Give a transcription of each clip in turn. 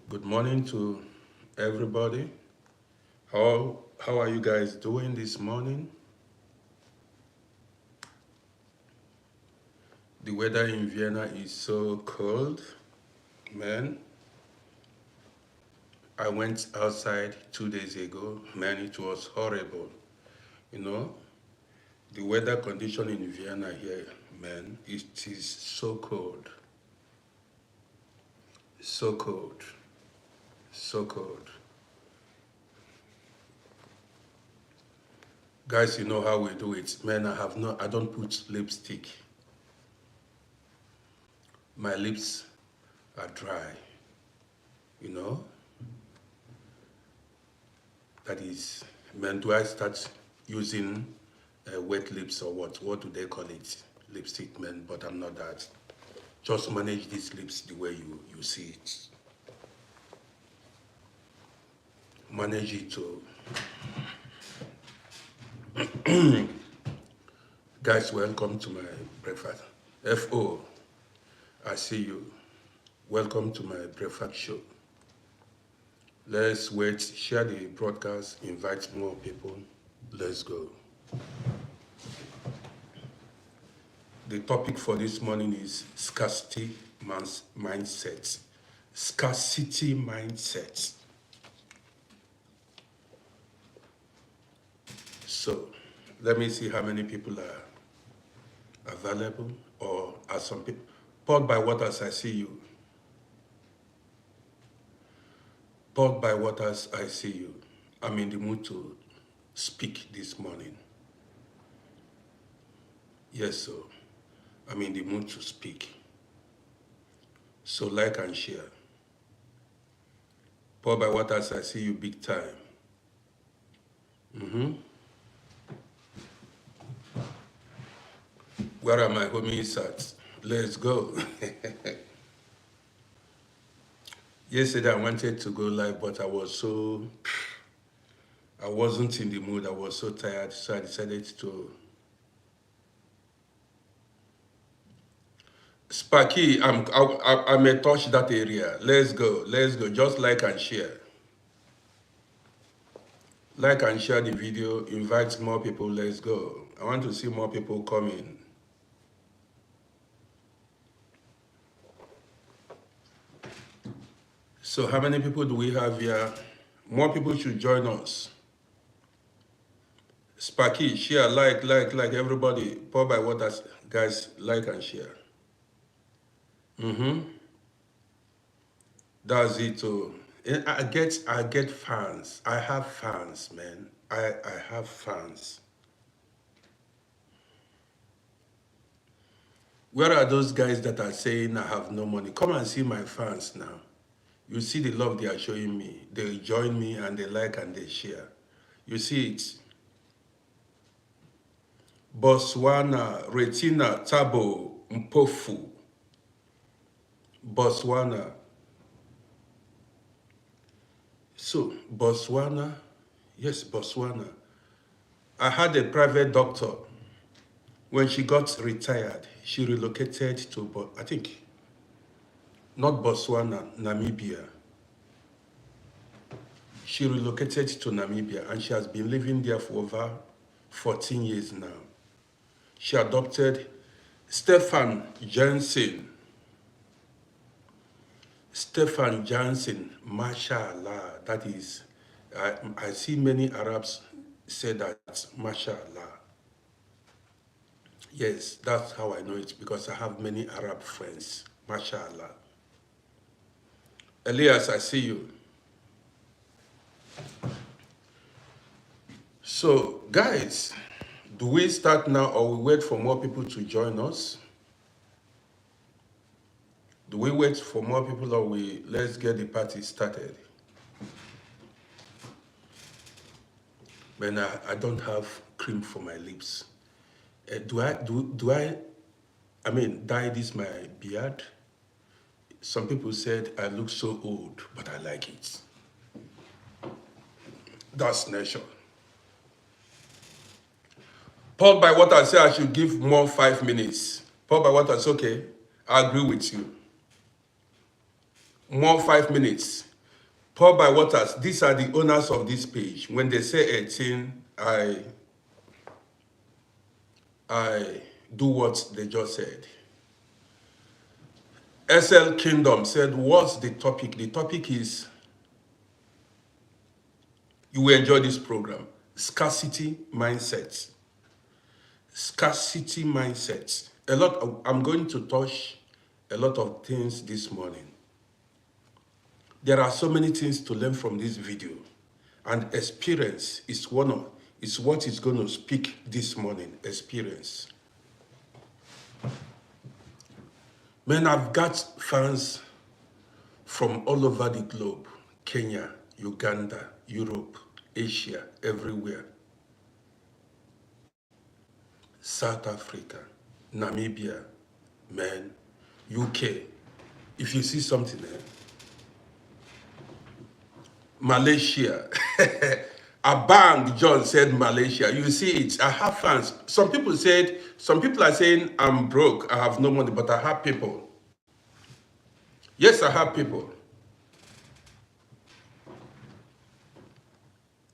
Good morning to everybody. How are you guys doing this morning? The weather in Vienna is so cold, man. I went outside 2 days ago, man, it was horrible. You know, the weather condition in Vienna here, man, it is so cold. So cold. So cold. Guys, you know how we do it. Man, I don't put lipstick. My lips are dry, you know? That is, man, do I start using wet lips or what? What do they call it? Lipstick, man, but I'm not that. Just manage these lips the way you see it. Manage it to. Guys, welcome to my breakfast. FO, I see you. Welcome to my breakfast show. Let's wait, share the broadcast, invite more people. Let's go. The topic for this morning is scarcity mindset. Scarcity mindset. So, let me see how many people are available, or are some people. Paul by Waters, I see you. Paul by Waters, I see you. I'm in the mood to speak this morning. Yes, sir. I'm in the mood to speak. So like and share. Paul by Waters, I see you big time. Where are my homies at? Let's go. Yesterday I wanted to go live, but I wasn't in the mood. I was so tired, so I decided to. Sparky, I may touch that area. Let's go. Just like and share. Like and share the video. Invite more people. Let's go. I want to see more people coming. So how many people do we have here? More people should join us. Sparky, share, like, everybody. Pour by Waters, guys, like and share. That's it. Oh. I get fans. I have fans, man. I have fans. Where are those guys that are saying I have no money? Come and see my fans now. You see the love they are showing me. They join me and they like and they share. You see it. Botswana, Retina, Tabo, Mpofu. Botswana. So, Botswana, yes, Botswana. I had a private doctor. When she got retired, she relocated to, I think, not Botswana, Namibia. She relocated to Namibia and she has been living there for over 14 years now. She adopted Stefan Jansen. Stefan Jansen, mashallah, that is, I see many Arabs say that, mashallah. Yes, that's how I know it, because I have many Arab friends, mashallah. Elias, I see you. So, guys, do we start now or we wait for more people to join us? Do we wait for more people or let's get the party started? Man, I don't have cream for my lips. Do I mean, dye this my beard? Some people said I look so old, but I like it. That's nature. Paul by what I say, I should give more 5 minutes. Paul by what I say, okay, I agree with you. More 5 minutes. Paul by Waters, these are the owners of this page. When they say 18, I do what they just said. SL Kingdom said, what's the topic? The topic is, you will enjoy this program, Scarcity Mindset. Scarcity Mindset. I'm going to touch a lot of things this morning. There are so many things to learn from this video, and experience is what is going to speak this morning. Experience. Man, I've got fans from all over the globe: Kenya, Uganda, Europe, Asia, everywhere. South Africa, Namibia, man, UK. If you see something there, Malaysia. Abang John said Malaysia. You see it. I have fans. Some people are saying I'm broke, I have no money, but I have people. Yes, I have people.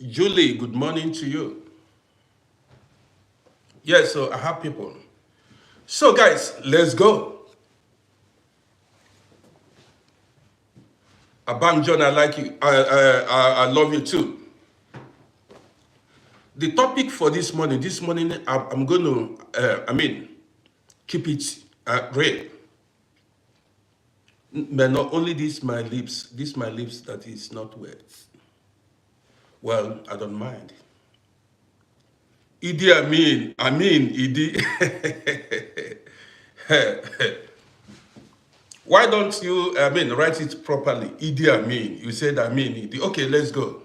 Julie, good morning to you. Yes, so I have people. So guys, let's go. Abang John, I like you. I love you too. The topic for this morning, I'm going to, keep it real. But not only this my lips that is not wet. Well, I don't mind. Idi Amin, Idi. Why don't you, write it properly? Idi Amin. You said Amin, Idi. Okay, let's go.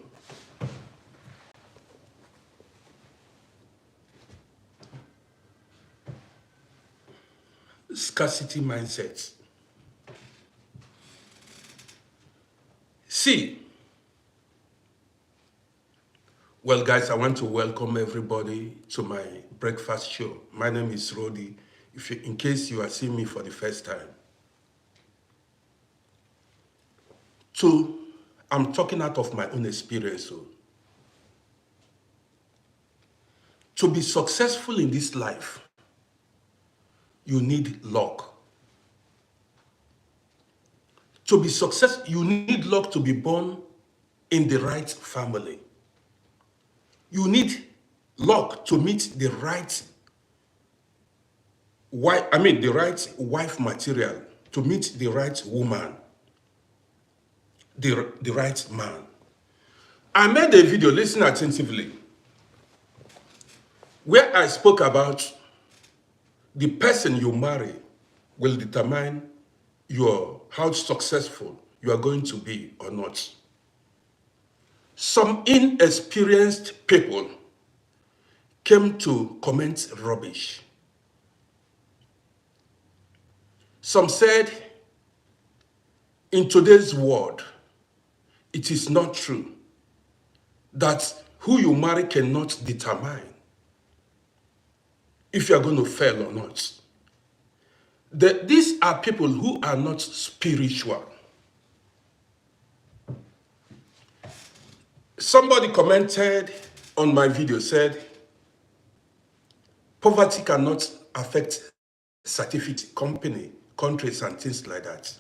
Scarcity mindset. See, well, guys, I want to welcome everybody to my breakfast show. My name is Rodi. In case you are seeing me for the first time. I'm talking out of my own experience. So, to be successful in this life, you need luck. To be successful, you need luck to be born in the right family. You need luck to meet the right wife material, to meet the right woman, the right man. I made a video, listen attentively, where I spoke about the person you marry will determine how successful you are going to be or not. Some inexperienced people came to comment rubbish. Some said, in today's world, it is not true that who you marry cannot determine if you are going to fail or not. These are people who are not spiritual. Somebody commented on my video, said, poverty cannot affect certificate, company, countries, and things like that.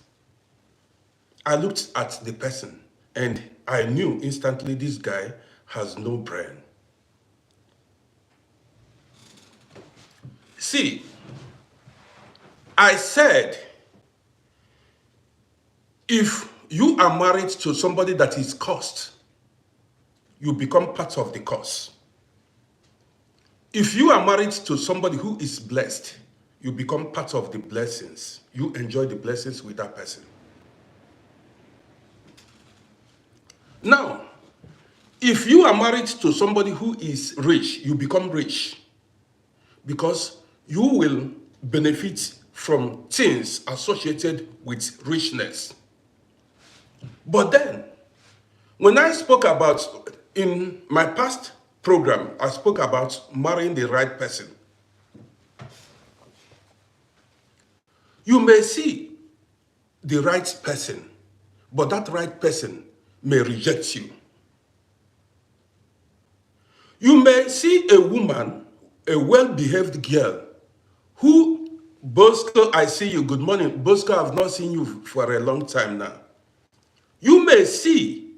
I looked at the person and I knew instantly this guy has no brain. See, I said, if you are married to somebody that is cursed, you become part of the curse. If you are married to somebody who is blessed, you become part of the blessings. You enjoy the blessings with that person. Now, if you are married to somebody who is rich, you become rich because you will benefit from things associated with richness. But then, when I spoke about, in my past program, I spoke about marrying the right person. You may see the right person, but that right person may reject you. You may see a woman, a well-behaved girl, who, Bosco, I see you, good morning. Bosco, I've not seen you for a long time now. You may see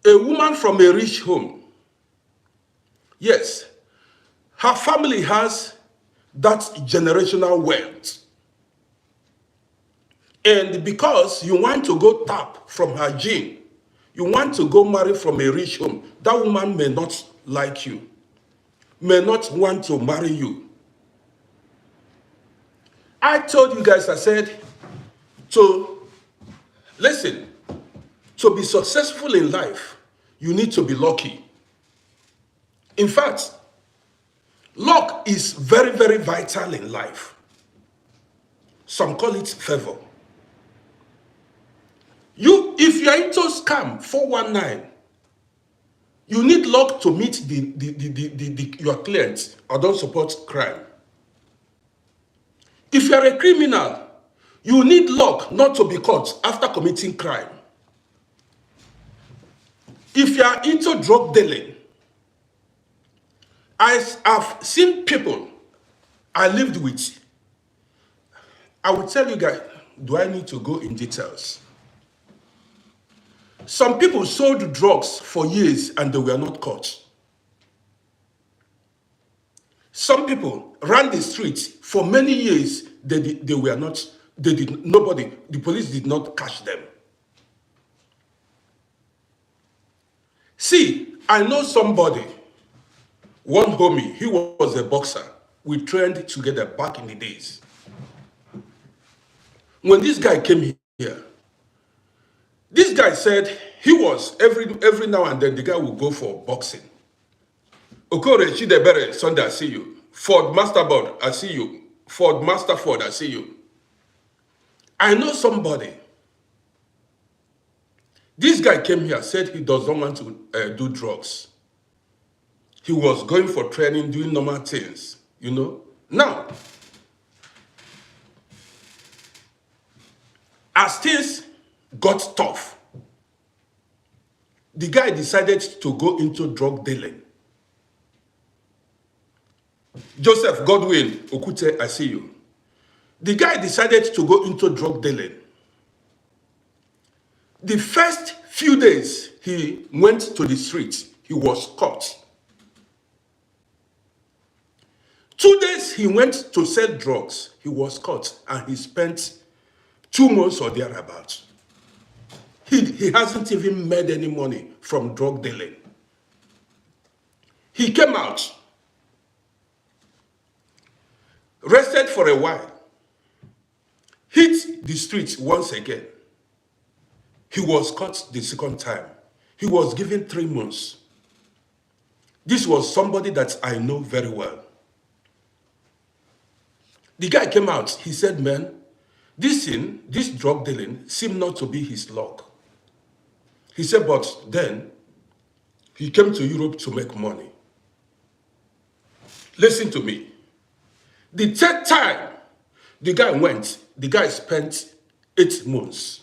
a woman from a rich home. Yes, her family has that generational wealth. And because you want to go tap from her gene, you want to go marry from a rich home, that woman may not like you, may not want to marry you. I told you guys, I said, listen, to be successful in life, you need to be lucky. In fact, luck is very, very vital in life. Some call it favor. If you're into scam 419, you need luck to meet your clients. I don't support crime. If you're a criminal, you need luck not to be caught after committing crime. If you are into drug dealing, I've seen people I lived with. I will tell you guys, do I need to go in details? Some people sold drugs for years and they were not caught. Some people ran the streets for many years. The police did not catch them. See, I know somebody, one homie, he was a boxer. We trained together back in the days. When this guy came here, this guy said he was, every now and then, the guy will go for boxing. Okore Chidebere, Sunday, I see you. Ford Masterboard, I see you. Ford Masterford, I see you. I know somebody. This guy came here, said he doesn't want to do drugs. He was going for training, doing normal things, you know. Now, as things got tough, the guy decided to go into drug dealing. Joseph Godwin Okute, I see you. The guy decided to go into drug dealing. The first few days he went to the streets, he was caught. 2 days he went to sell drugs, he was caught, and he spent 2 months or thereabouts. He hasn't even made any money from drug dealing. He came out, rested for a while, hit the streets once again. He was caught the second time. He was given 3 months. This was somebody that I know very well. The guy came out, he said, man, this drug dealing seemed not to be his luck. He said, but then he came to Europe to make money. Listen to me. The third time the guy went, the guy spent 8 months.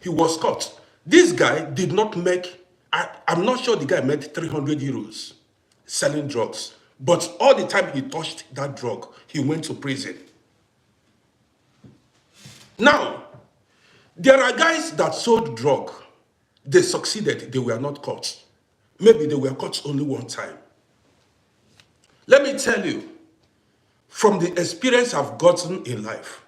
He was caught. This guy did not make, I'm not sure the guy made 300 euros selling drugs. But all the time he touched that drug, he went to prison. Now, there are guys that sold drug. They succeeded, they were not caught. Maybe they were caught only one time. Let me tell you, from the experience I've gotten in life,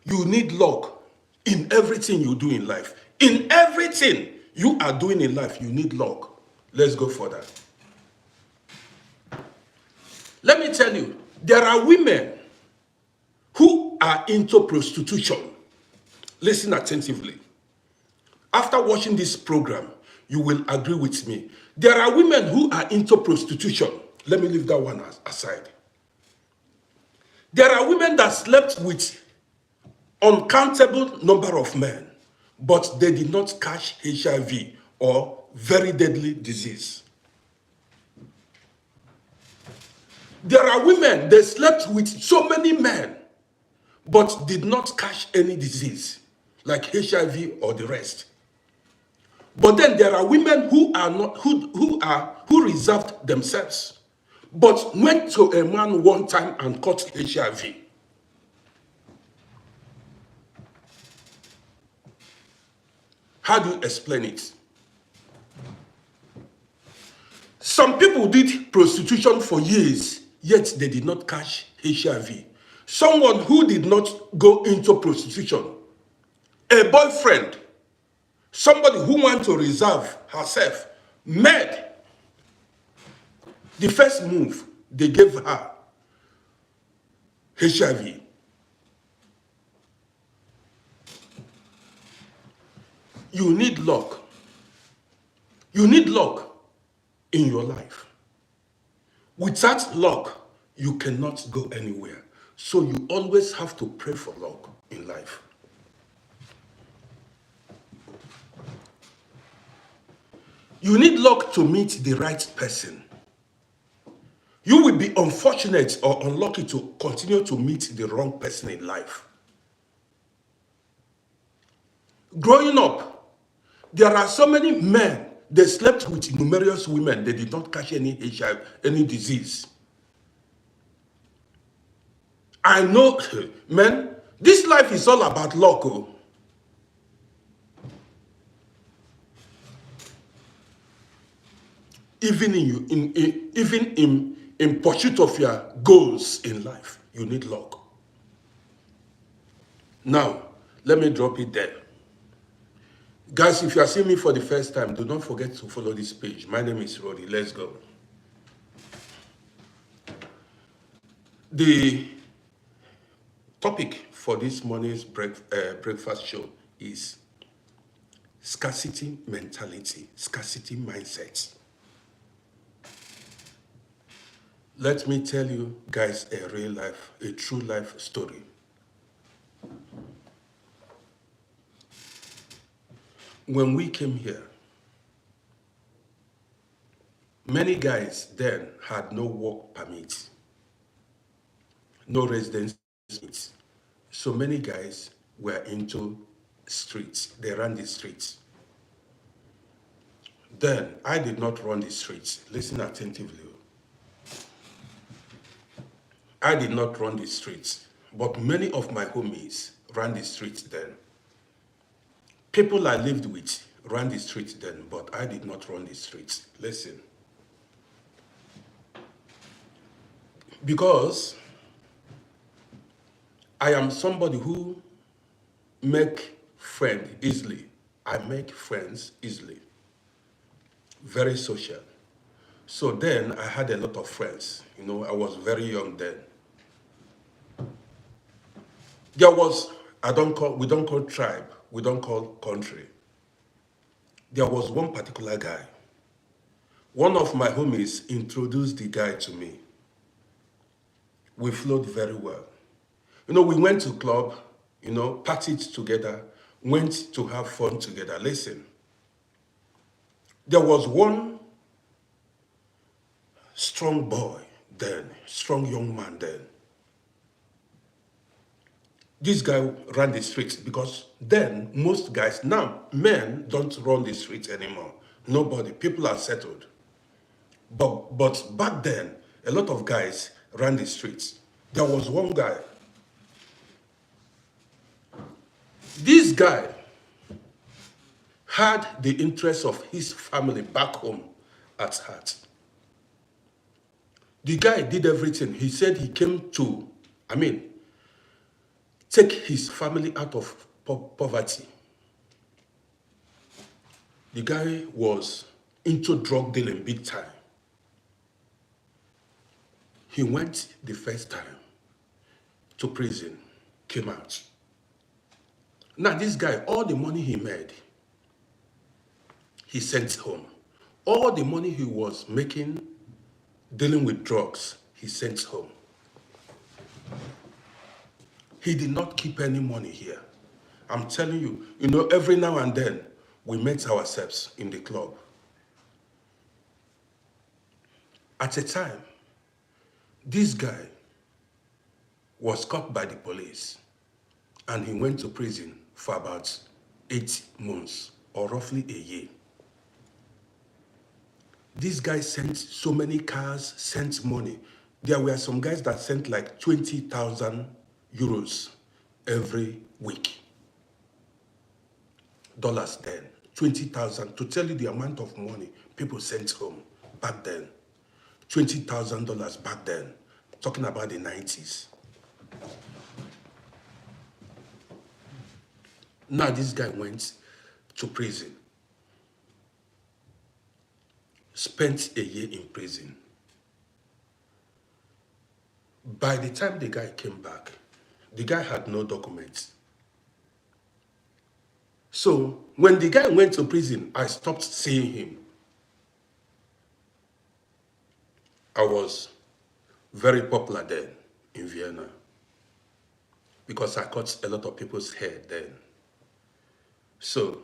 you need luck in everything you do in life. In everything you are doing in life, you need luck. Let's go further. Let me tell you, there are women who are into prostitution. Listen attentively. After watching this program, you will agree with me. There are women who are into prostitution. Let me leave that one aside. There are women that slept with uncountable number of men, but they did not catch HIV or very deadly disease. There are women, they slept with so many men, but did not catch any disease. like HIV or the rest. But then there are women who are not who reserved themselves, but went to a man one time and caught HIV. How do you explain it? Some people did prostitution for years, yet they did not catch HIV. Someone who did not go into prostitution, a boyfriend, somebody who wanted to reserve herself, made the first move, they gave her HIV. You need luck. You need luck in your life. Without luck, you cannot go anywhere. So you always have to pray for luck in life. You need luck to meet the right person. You will be unfortunate or unlucky to continue to meet the wrong person in life. Growing up, there are so many men, they slept with numerous women, they did not catch any HIV, any disease. I know, man, this life is all about luck. Oh. Even in pursuit of your goals in life, you need luck. Now, let me drop it there. Guys, if you are seeing me for the first time, do not forget to follow this page. My name is Roddy. Let's go. The topic for this morning's breakfast show is scarcity mentality, scarcity mindset. Let me tell you guys a real life, a true life story. When we came here, many guys then had no work permit, no residence permit. So many guys were into streets. They ran the streets. Then I did not run the streets. Listen attentively. I did not run the streets, but many of my homies ran the streets then. People I lived with ran the streets then, but I did not run the streets. Listen. Because I am somebody who make friends easily. I make friends easily. Very social. So then I had a lot of friends. You know, I was very young then. There was, we don't call tribe, we don't call country. There was one particular guy. One of my homies introduced the guy to me. We flowed very well. You know, we went to club, you know, partied together, went to have fun together. Listen, there was one strong boy then, strong young man then. This guy ran the streets because then most guys, now men don't run the streets anymore. Nobody, people are settled. But back then, a lot of guys ran the streets. There was one guy. This guy had the interests of his family back home at heart. The guy did everything. He said he came to, take his family out of poverty. The guy was into drug dealing big time. He went the first time to prison, came out. Now this guy, all the money he made, he sent home. All the money he was making dealing with drugs, he sent home. He did not keep any money here. I'm telling you, you know, every now and then, we met ourselves in the club. At a time, this guy was caught by the police and he went to prison for about 8 months or roughly a year. This guy sent so many cars, sent money. There were some guys that sent like 20,000 euros every week. Dollars then, 20,000. To tell you the amount of money people sent home back then. $20,000 back then. Talking about the 90s. Now this guy went to prison. Spent a year in prison. By the time the guy came back, the guy had no documents. So when the guy went to prison, I stopped seeing him. I was very popular then in Vienna because I cut a lot of people's hair then. So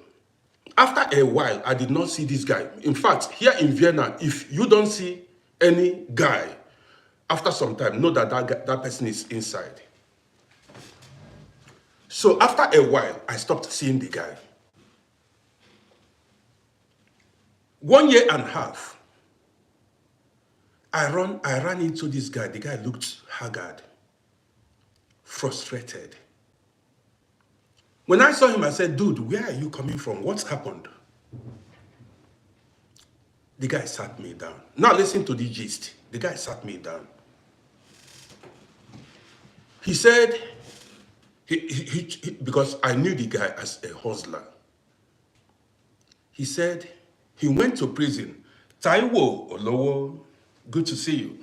after a while, I did not see this guy. In fact, here in Vienna, if you don't see any guy, after some time, know that that person is inside. So after a while, I stopped seeing the guy. 1 year and a half, I ran into this guy. The guy looked haggard, frustrated. When I saw him, I said, dude, where are you coming from? What's happened? The guy sat me down. Now listen to the gist. The guy sat me down. He said, because I knew the guy as a hustler. He said, he went to prison. Taiwo Olowo, good to see you.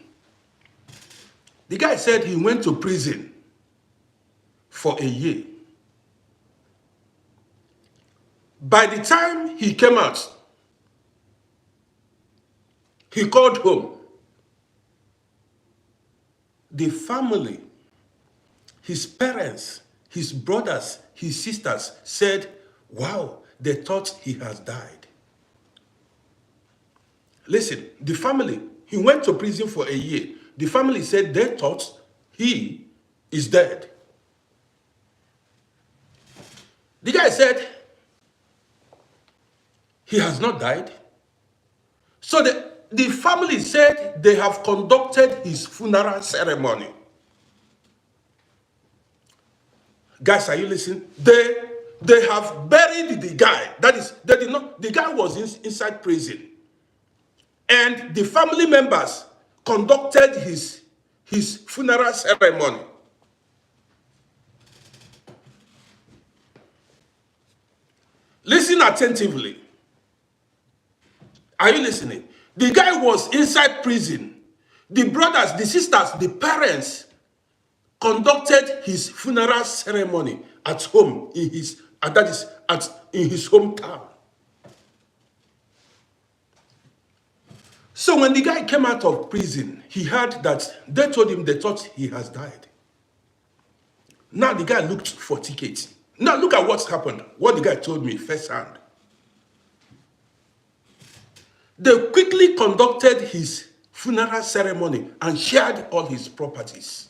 The guy said he went to prison for a year. By the time he came out, he called home. The family, his parents, his brothers, his sisters said, wow, they thought he has died. Listen, the family, he went to prison for a year. The family said they thought he is dead. The guy said he has not died. So the family said they have conducted his funeral ceremony. Guys, are you listening? They have buried the guy. That is, they did not. The guy was inside prison, and the family members conducted his funeral ceremony. Listen attentively. Are you listening? The guy was inside prison. The brothers, the sisters, the parents conducted his funeral ceremony at home in his hometown. So when the guy came out of prison, he heard that they told him they thought he has died. Now the guy looked for tickets. Now look at what's happened. What the guy told me firsthand. They quickly conducted his funeral ceremony and shared all his properties.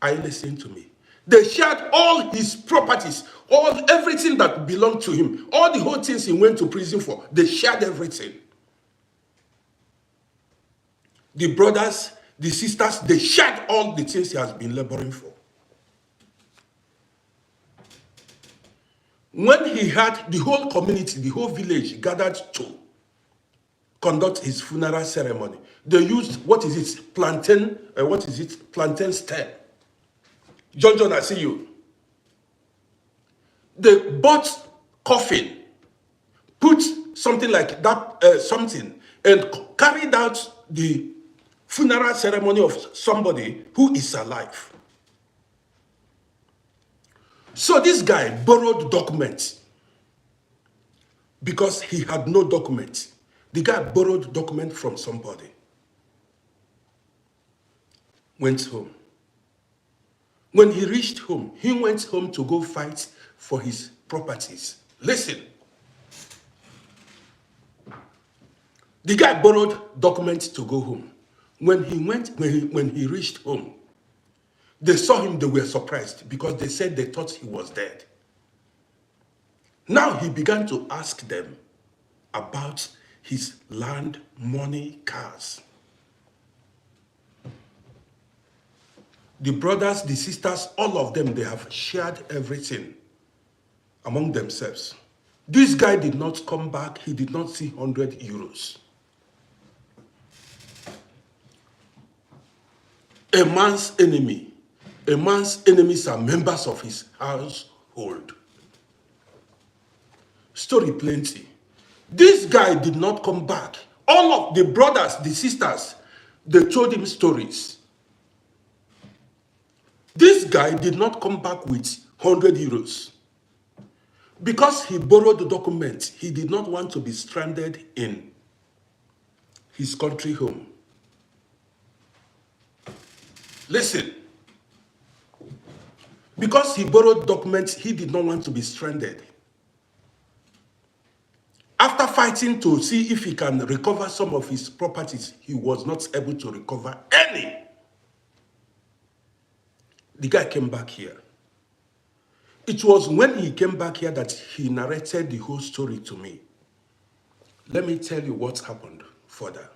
Are you listening to me? They shared all his properties, everything that belonged to him, all the whole things he went to prison for. They shared everything. The brothers, the sisters, they shared all the things he has been laboring for. When he had the whole community, the whole village gathered to conduct his funeral ceremony, they used, plantain stem. John, I see you. They bought coffin, put something like that, and carried out the funeral ceremony of somebody who is alive. So this guy borrowed documents because he had no documents. The guy borrowed document from somebody. Went home. When he reached home, he went home to go fight for his properties. Listen. The guy borrowed documents to go home. When he reached home, They saw him, they were surprised because they said they thought he was dead. Now he began to ask them about his land, money, cars. The brothers, the sisters, all of them, they have shared everything among themselves. This guy did not come back. He did not see 100 euros. A man's enemies are members of his household. Story plenty. This guy did not come back. All of the brothers, the sisters, they told him stories. This guy did not come back with 100 euros. Because he borrowed the document, he did not want to be stranded in his country home. Listen. Because he borrowed documents, he did not want to be stranded. After fighting to see if he can recover some of his properties, he was not able to recover any. The guy came back here. It was when he came back here that he narrated the whole story to me. Let me tell you what happened further.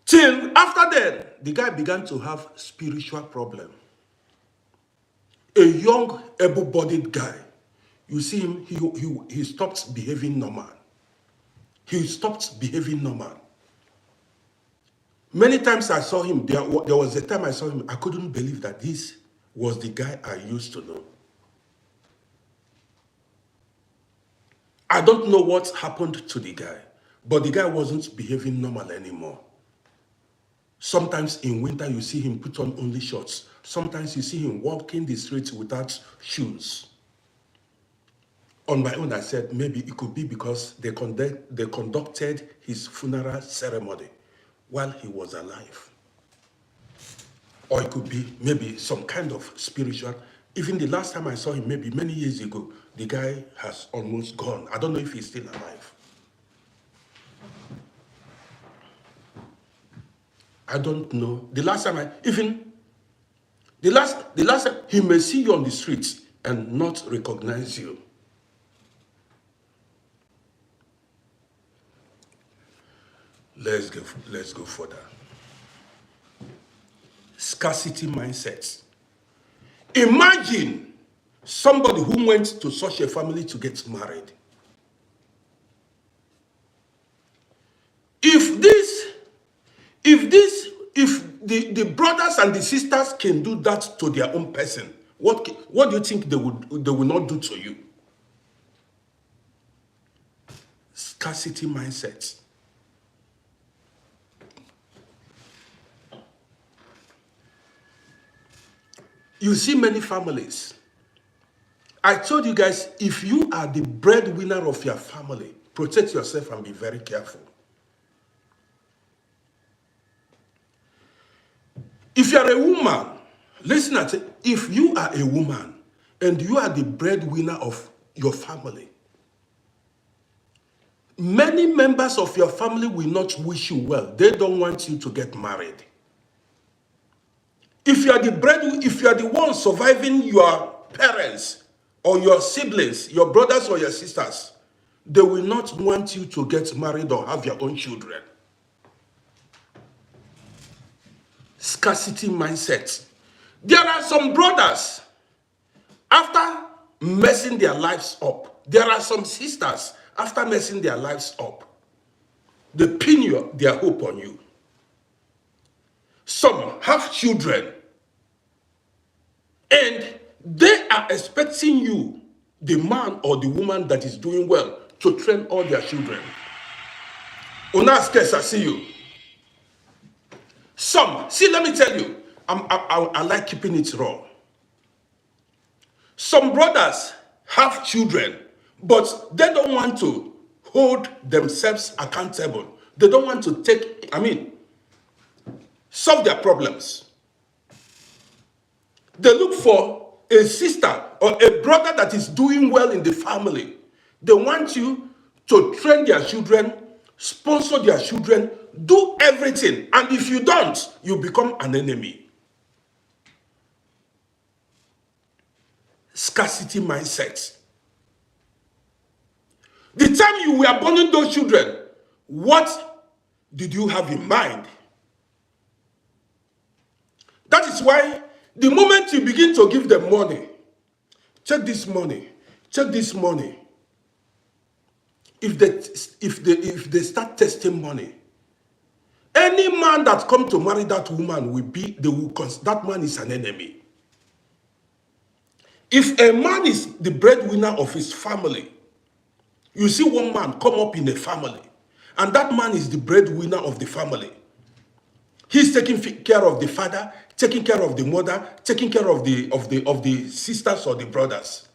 Till after then, the guy began to have spiritual problem. A young, able-bodied guy. You see him, he stopped behaving normal. He stopped behaving normal. Many times I saw him, there was a time I saw him, I couldn't believe that this was the guy I used to know. I don't know what happened to the guy, but the guy wasn't behaving normal anymore. Sometimes in winter, you see him put on only shorts. Sometimes you see him walking the streets without shoes. On my own, I said, maybe it could be because they conducted his funeral ceremony while he was alive. Or it could be maybe some kind of spiritual. Even the last time I saw him, maybe many years ago, the guy has almost gone. I don't know if he's still alive. I don't know. The last time the last time, he may see you on the streets and not recognize you. Let's go further. Scarcity mindset. Imagine somebody who went to such a family to get married. If the brothers and the sisters can do that to their own person, what do you think they will not do to you? Scarcity mindset. You see many families. I told you guys, if you are the breadwinner of your family, protect yourself and be very careful. If you are a woman, listen at it. If you are a woman and you are the breadwinner of your family, many members of your family will not wish you well. They don't want you to get married. If you are the one surviving your parents or your siblings, your brothers or your sisters, they will not want you to get married or have your own children. Scarcity mindset. There are some brothers, after messing their lives up, there are some sisters, after messing their lives up, they pin their hope on you. Some have children, and they are expecting you, the man or the woman that is doing well, to train all their children. Unaskes, I see you. Let me tell you, I like keeping it raw. Some brothers have children, but they don't want to hold themselves accountable. They don't want to solve their problems. They look for a sister or a brother that is doing well in the family. They want you to train their children sponsor their children, do everything. And if you don't, you become an enemy. Scarcity mindset. The time you were born those children, what did you have in mind? That is why the moment you begin to give them money, check this money, check this money. If they start testing money, any man that come to marry that woman that man is an enemy. If a man is the breadwinner of his family, you see one man come up in a family, and that man is the breadwinner of the family. He's taking care of the father, taking care of the mother, taking care of the sisters or the brothers.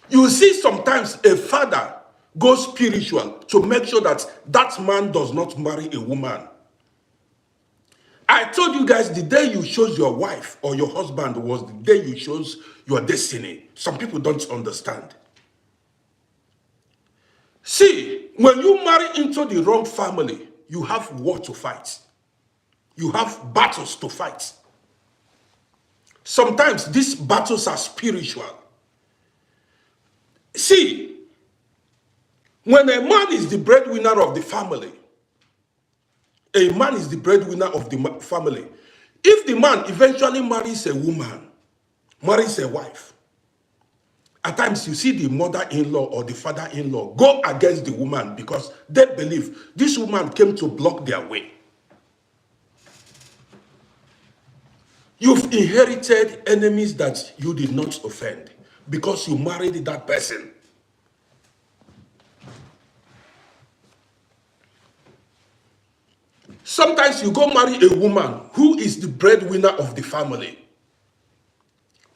You see sometimes a father goes spiritual to make sure that that man does not marry a woman. I told you guys the day you chose your wife or your husband was the day you chose your destiny. Some people don't understand. See, when you marry into the wrong family, you have war to fight. You have battles to fight. Sometimes these battles are spiritual. See, when a man is the breadwinner of the family, a man is the breadwinner of the family. If the man eventually marries a woman, marries a wife, at times you see the mother-in-law or the father-in-law go against the woman because they believe this woman came to block their way. You've inherited enemies that you did not offend because you married that person. Sometimes you go marry a woman who is the breadwinner of the family.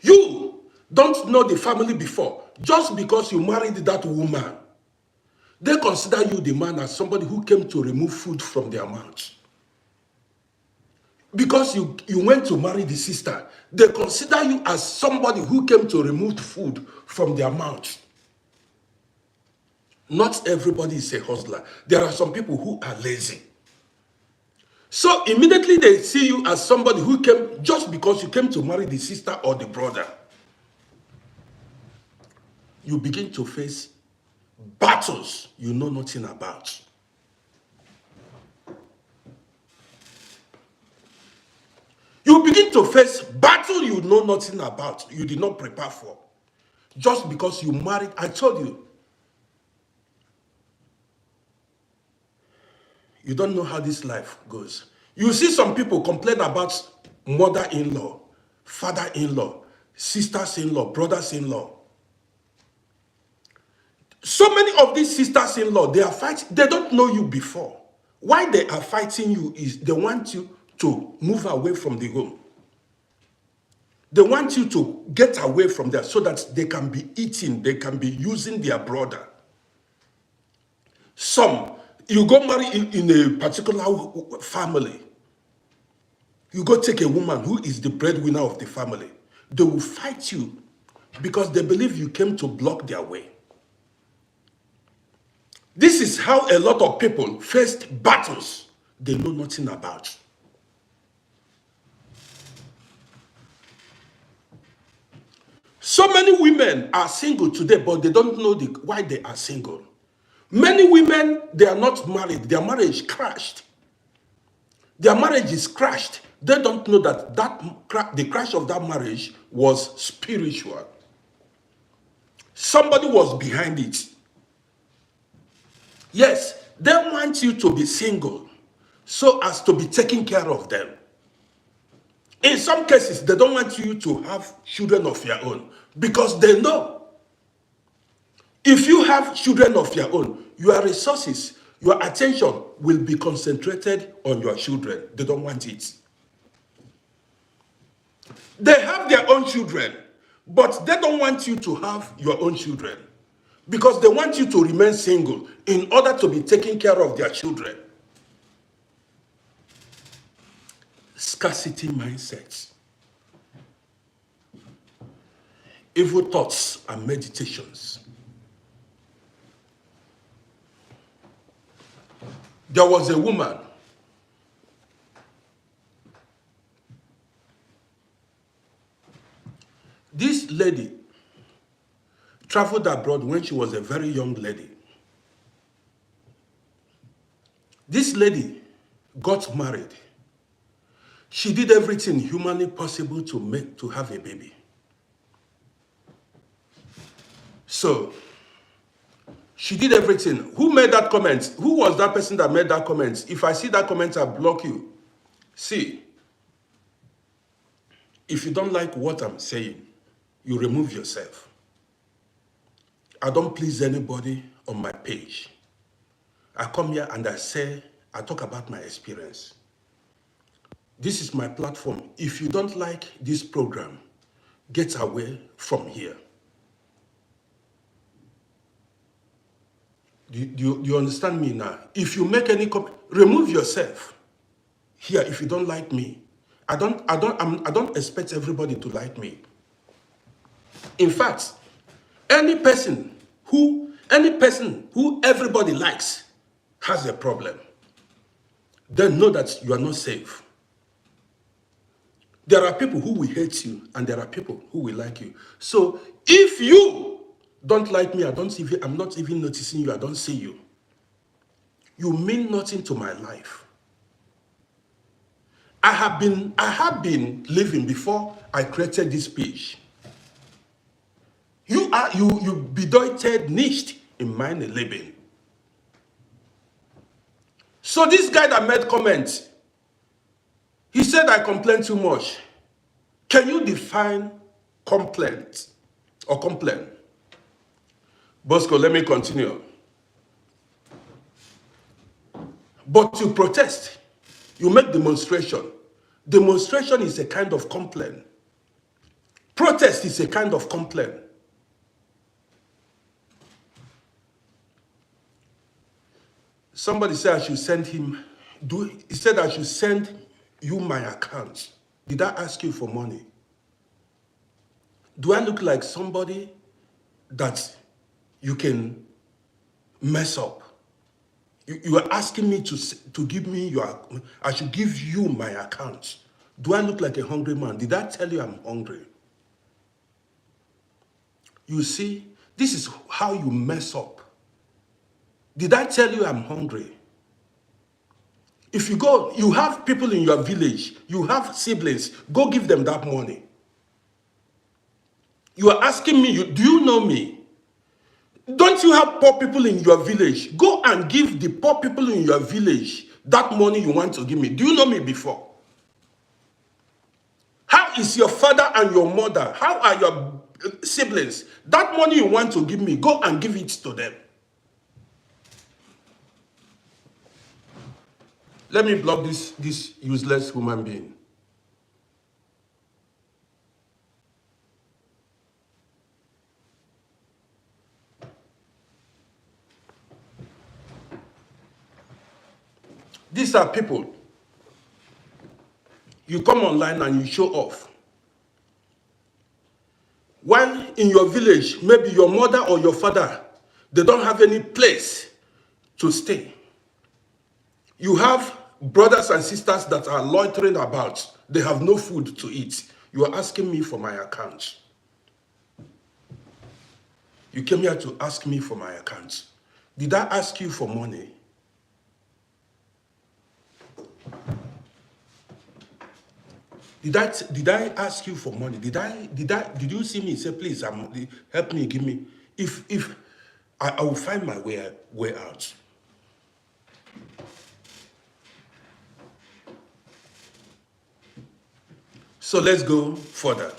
You don't know the family before. Just because you married that woman, they consider you the man as somebody who came to remove food from their mouth. Because you went to marry the sister, they consider you as somebody who came to remove food from their mouth. Not everybody is a hustler. There are some people who are lazy. So immediately they see you as somebody who came just because you came to marry the sister or the brother. You begin to face battles you know nothing about. You begin to face battle you know nothing about, you did not prepare for. Just because you married, I told you, you don't know how this life goes. You see some people complain about mother-in-law, father-in-law, sisters-in-law, brothers-in-law. So many of these sisters-in-law, they are fighting, they don't know you before. Why they are fighting you is they want you to move away from the home. They want you to get away from there so that they can be eating, they can be using their brother. Some, you go marry in a particular family. You go take a woman who is the breadwinner of the family. They will fight you because they believe you came to block their way. This is how a lot of people faced battles they know nothing about. So many women are single today, but they don't know why they are single. Many women, they are not married. Their marriage crashed. Their marriage is crashed. They don't know that the crash of that marriage was spiritual. Somebody was behind it. Yes, they want you to be single so as to be taking care of them. In some cases, they don't want you to have children of your own because they know if you have children of your own, your resources, your attention will be concentrated on your children. They don't want it. They have their own children, but they don't want you to have your own children because they want you to remain single in order to be taking care of their children. Scarcity mindset. Evil thoughts and meditations. There was a woman. This lady traveled abroad when she was a very young lady. This lady got married. She did everything humanly possible to have a baby. So she did everything. Who made that comment? Who was that person that made that comment? If I see that comment, I'll block you. See, if you don't like what I'm saying, you remove yourself. I don't please anybody on my page. I come here and I talk about my experience. This is my platform. If you don't like this program, get away from here. Do you understand me now? If you make any comment, remove yourself here. If you don't like me, I don't expect everybody to like me. In fact, any person who everybody likes has a problem. Then know that you are not safe. There are people who will hate you, and there are people who will like you. So if you don't like me, I'm not even noticing you, I don't see you. You mean nothing to my life. I have been living before I created this page. You bedeutet nicht in meine Leben. So this guy that made comments, he said I complain too much. Can you define complaint or complain? Bosco, let me continue. But you protest, you make demonstration. Demonstration is a kind of complaint. Protest is a kind of complaint. Somebody said I should send him, he said I should send you my account. Did I ask you for money? Do I look like somebody that you can mess up? You are asking me to give me I should give you my account. Do I look like a hungry man? Did I tell you I'm hungry? You see, this is how you mess up. Did I tell you I'm hungry? If you go, you have people in your village, you have siblings, go give them that money. You are asking me, do you know me? Don't you have poor people in your village? Go and give the poor people in your village that money you want to give me. Do you know me before? How is your father and your mother? How are your siblings? That money you want to give me, go and give it to them. Let me block this useless human being. These are people. You come online and you show off. While in your village, maybe your mother or your father, they don't have any place to stay. You have brothers and sisters that are loitering about. They have no food to eat. You are asking me for my account. You came here to ask me for my account. Did I ask you for money? Did I ask you for money? Did you see me say, please, help me, give me? If I will find my way out. So let's go further.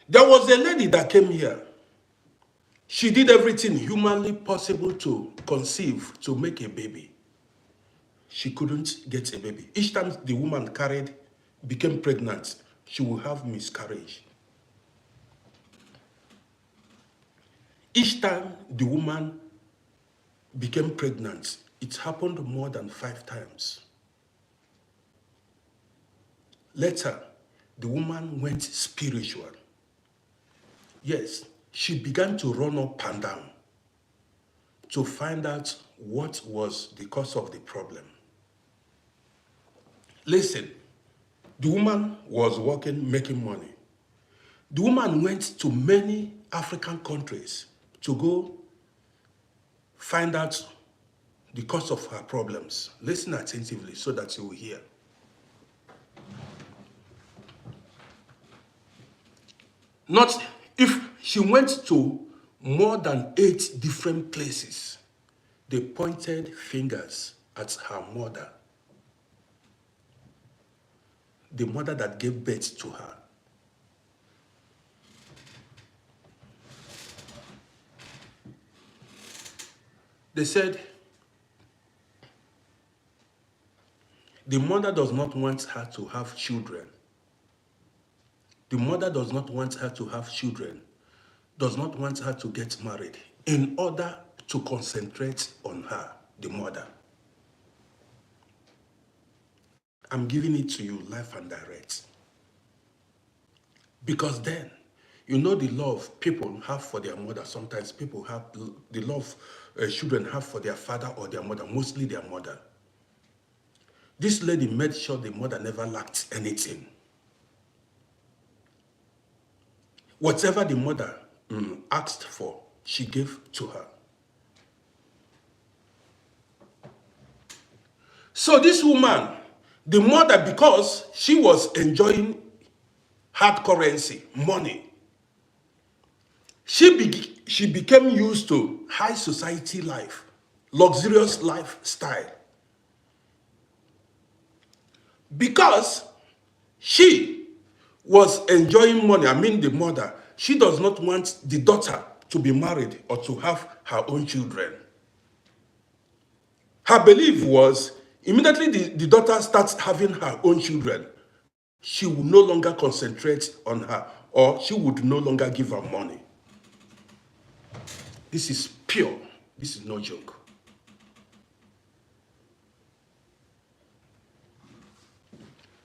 There was a lady that came here. She did everything humanly possible to conceive, to make a baby. She couldn't get a baby. Each time the woman became pregnant, she will have miscarriage. Each time the woman became pregnant, it happened more than 5 times. Later, the woman went spiritual. Yes, she began to run up and down. to find out what was the cause of the problem. Listen, the woman was working, making money. The woman went to many African countries to go find out the cause of her problems. Listen attentively so that you will hear. Not if she went to more than 8 different places, they pointed fingers at her mother, the mother that gave birth to her. They said the mother does not want her to have children. The mother does not want her to have children, does not want her to get married in order to concentrate on her, the mother. I'm giving it to you live and direct. Because then, you know the love people have for their mother. Sometimes people have the love children have for their father or their mother, mostly their mother. This lady made sure the mother never lacked anything. Whatever the mother asked for, she gave to her. So this woman, the mother, because she was enjoying hard currency, money, she became used to high society life, luxurious lifestyle. Because she was enjoying money, I mean the mother, she does not want the daughter to be married or to have her own children. Her belief was immediately the daughter starts having her own children, she will no longer concentrate on her or she would no longer give her money. This is pure. This is no joke.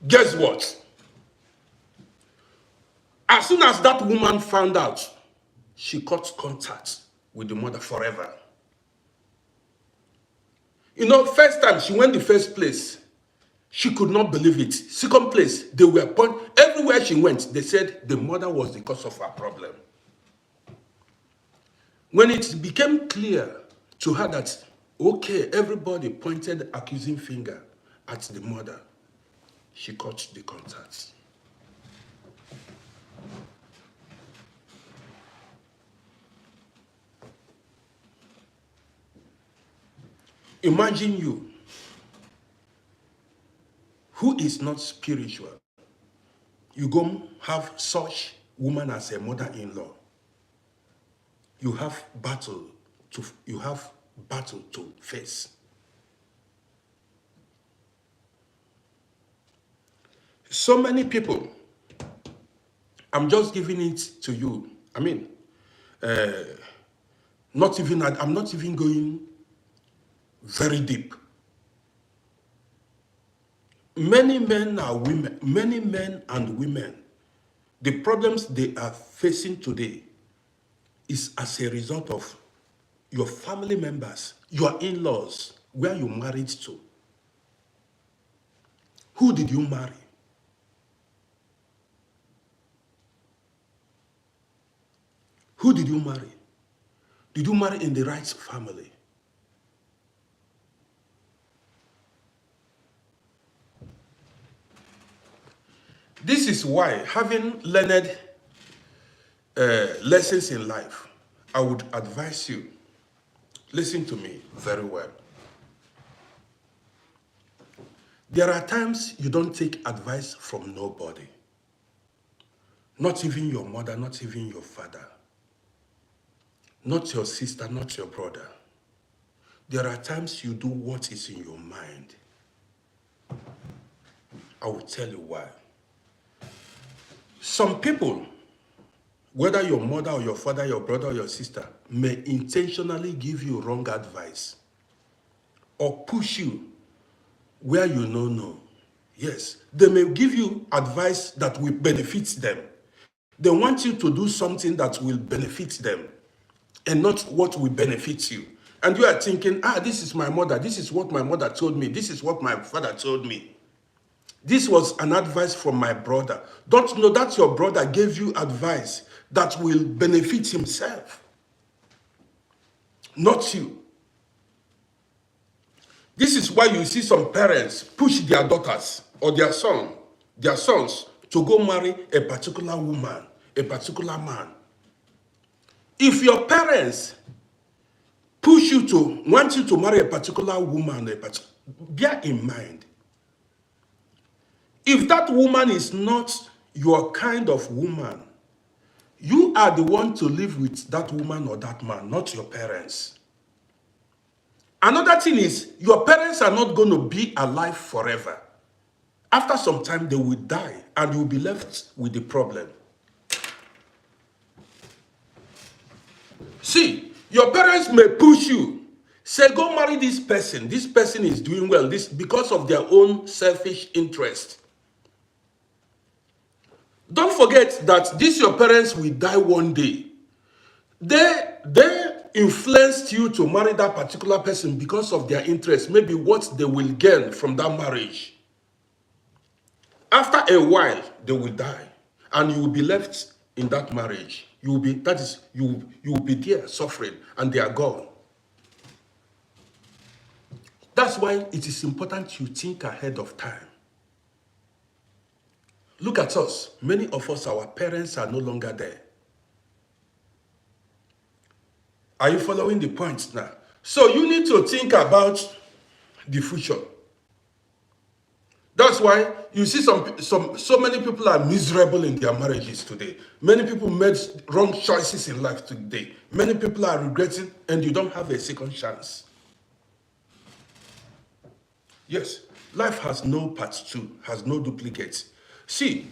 Guess what? As soon as that woman found out, she cut contact with the mother forever. You know, first time she went the first place, she could not believe it. Second place, they were everywhere she went, they said the mother was the cause of her problem. When it became clear to her that, okay, everybody pointed accusing finger at the mother, she cut the contact. Imagine you, who is not spiritual, you go have such woman as a mother-in-law. You have battle to face. So many people, I'm just giving it to you. I mean, I'm not even going very deep. Many men and women, the problems they are facing today is as a result of your family members, your in-laws, where you married to. Who did you marry? Who did you marry? Did you marry in the right family? This is why, having learned lessons in life, I would advise you, listen to me very well. There are times you don't take advice from nobody. Not even your mother, not even your father. Not your sister, not your brother. There are times you do what is in your mind. I will tell you why. Some people, whether your mother or your father, your brother or your sister, may intentionally give you wrong advice or push you where you know. Yes, they may give you advice that will benefit them. They want you to do something that will benefit them and not what will benefit you. And you are thinking, this is my mother. This is what my mother told me. This is what my father told me. This was an advice from my brother. Don't know that your brother gave you advice that will benefit himself, not you. This is why you see some parents push their daughters or their sons to go marry a particular woman, a particular man. If your parents want you to marry a particular woman, bear in mind, if that woman is not your kind of woman, you are the one to live with that woman or that man, not your parents. Another thing is, your parents are not going to be alive forever. After some time, they will die, and you'll be left with the problem. See, your parents may push you, say, go marry this person. This person is doing well, this because of their own selfish interest. Don't forget that your parents will die one day. They influenced you to marry that particular person because of their interest, maybe what they will gain from that marriage. After a while, they will die, and you will be left in that marriage. You will be there suffering, and they are gone. That's why it is important you think ahead of time. Look at us. Many of us, our parents are no longer there. Are you following the point now? So you need to think about the future. That's why you see so many people are miserable in their marriages today. Many people made wrong choices in life today. Many people are regretting, and you don't have a second chance. Yes, life has no part two, has no duplicates. See,